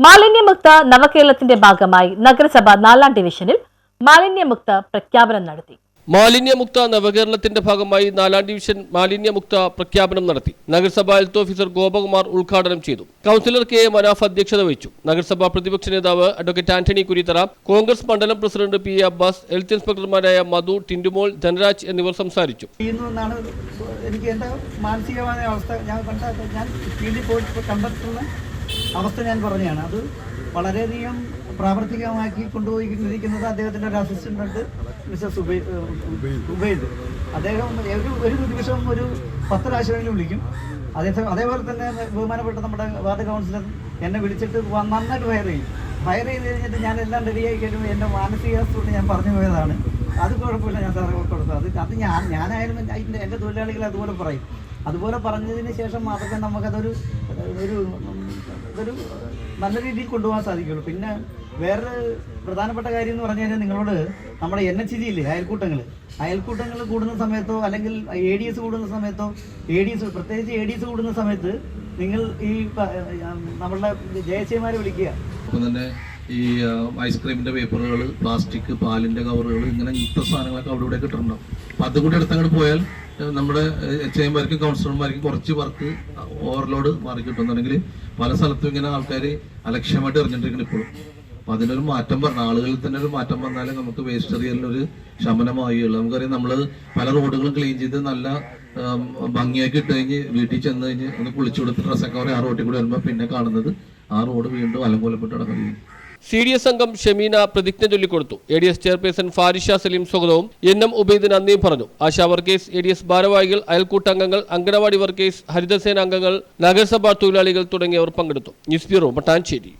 മാലിന്യമുക്ത നവകേരളത്തിന്റെ ഭാഗമായി നഗരസഭ 4ാം ഡിവിഷനിൽ മാലിന്യമുക്ത പ്രഖ്യാപനം നടത്തി. മാലിന്യമുക്ത നവകേരളത്തിന്റെ ഭാഗമായി 4ാം ഡിവിഷൻ മാലിന്യമുക്ത പ്രഖ്യാപനം നടത്തി. നഗരസഭാ ഹെൽത്ത് ഓഫീസർ ഗോപകുമാർ ഉദ്ഘാടനം ചെയ്തു. കൗൺസിലർ കെ മനാഫ് അധ്യക്ഷത വഹിച്ചു. നഗരസഭാ പ്രതിപക്ഷ നേതാവ് അഡ്വക്കേറ്റ് ആന്റണി കുരിത്തറ, കോൺഗ്രസ് മണ്ഡലം പ്രസിഡന്റ് പി അബ്ബാസ്, ഹെൽത്ത് ഇൻസ്പെക്ടർമാരായ മധു, ടിന്റുമോൾ, ധനരാജ് എന്നിവർ സംസാരിച്ചു. എനിക്ക് എൻ്റെ മാനസികമായ അവസ്ഥ ഞാൻ ഫീൽഡിൽ പോയിട്ട് കണ്ടെത്തുന്ന അവസ്ഥ ഞാൻ പറഞ്ഞതാണ്. അത് വളരെയധികം പ്രാവർത്തികമാക്കി കൊണ്ടുപോയിരിക്കുന്നത് അദ്ദേഹത്തിൻ്റെ ഒരു അസിസ്റ്റൻ്റ് മിസ്റ്റർ ഉബൈദ്. അദ്ദേഹം ഒരു നിമിഷം ഒരു 10 പ്രാവശ്യമെങ്കിലും വിളിക്കും. അതേപോലെ തന്നെ ബഹുമാനപ്പെട്ട നമ്മുടെ വാർഡ് കൗൺസിലർ എന്നെ വിളിച്ചിട്ട് നന്നായിട്ട് ഫയർ ചെയ്ത് കഴിഞ്ഞിട്ട് ഞാൻ എല്ലാം റെഡിയായി കഴിയുമ്പോൾ എൻ്റെ മാനസികാവസ്ഥ കൊണ്ട് ഞാൻ പറഞ്ഞു പോയതാണ്. അത് കുഴപ്പമില്ല, ഞാൻ സാറ് കൊടുത്തു. അത് ഞാനായാലും എൻ്റെ തൊഴിലാളികൾ അതുപോലെ പറയും. അതുപോലെ പറഞ്ഞതിന് ശേഷം മാത്രമേ നമുക്കതൊരു നല്ല രീതിയിൽ കൊണ്ടുപോകാൻ സാധിക്കുള്ളൂ. പിന്നെ വേറൊരു പ്രധാനപ്പെട്ട കാര്യം എന്ന് പറഞ്ഞു കഴിഞ്ഞാൽ, നിങ്ങളോട് നമ്മുടെ NHG അയൽക്കൂട്ടങ്ങൾ കൂടുന്ന സമയത്തോ അല്ലെങ്കിൽ ADS കൂടുന്ന സമയത്തോ, പ്രത്യേകിച്ച് ADS കൂടുന്ന സമയത്ത് നിങ്ങൾ ഈ നമ്മളുടെ ജയശ്രീമാരെ വിളിക്കുക. അപ്പം തന്നെ ഈ ഐസ്ക്രീമിൻ്റെ പേപ്പറുകൾ, പ്ലാസ്റ്റിക്, പാലിൻ്റെ കവറുകൾ, ഇങ്ങനെ ഇത്ര സാധനങ്ങളൊക്കെ അവിടെ ഇവിടെ കിട്ടുന്നുണ്ടാവും. അപ്പം അതും കൂടി എടുത്തങ്ങോട്ട് പോയാൽ നമ്മുടെ HMമാർക്കും കൗൺസിലർമാർക്കും കുറച്ച് വർക്ക് ഓവർലോഡ് മാറി കിട്ടുന്നുണ്ടെങ്കിൽ പല സ്ഥലത്തും ഇങ്ങനെ ആൾക്കാർ അലക്ഷ്യമായിട്ട് എറിഞ്ഞിട്ടിരിക്കണം ഇപ്പോഴും. അപ്പം അതിനൊരു മാറ്റം പറഞ്ഞ ആളുകളിൽ തന്നെ ഒരു മാറ്റം വന്നാലേ നമുക്ക് വേസ്റ്റ് എറിയലിനൊരു ശമനമായുള്ളൂ. നമുക്കറിയാം, നമ്മൾ പല റോഡുകളും ക്ലീൻ ചെയ്ത് നല്ല ഭംഗിയാക്കി ഇട്ട് കഴിഞ്ഞ് വീട്ടിൽ ചെന്ന് കഴിഞ്ഞ് ഒന്ന് കുളിച്ചു കൊടുത്ത് ഡ്രസ്സൊക്കെ അവർ ആ റോഡിൽ കൂടി വരുമ്പോൾ പിന്നെ കാണുന്നത് ആ റോഡ് വീണ്ടും അലങ്കോലപ്പെട്ട് നടക്കുന്നത്. CDS അംഗം ഷമീന പ്രതിജ്ഞ ചൊല്ലിക്കൊടുത്തു. ADS ചെയർപേഴ്സൺ ഫാരിഷ സലീം സ്വാഗതവും NM ഉബൈദ് നന്ദിയും പറഞ്ഞു. ആശാ വർക്കേഴ്സ്, ADS ഭാരവാഹികൾ, അയൽക്കൂട്ടംഗങ്ങൾ, അംഗനവാടി വർക്കേഴ്സ്, ഹരിതസേന അംഗങ്ങൾ, നഗരസഭാ തൊഴിലാളികൾ തുടങ്ങിയവർ പങ്കെടുത്തു. News bureau, Mattancherry.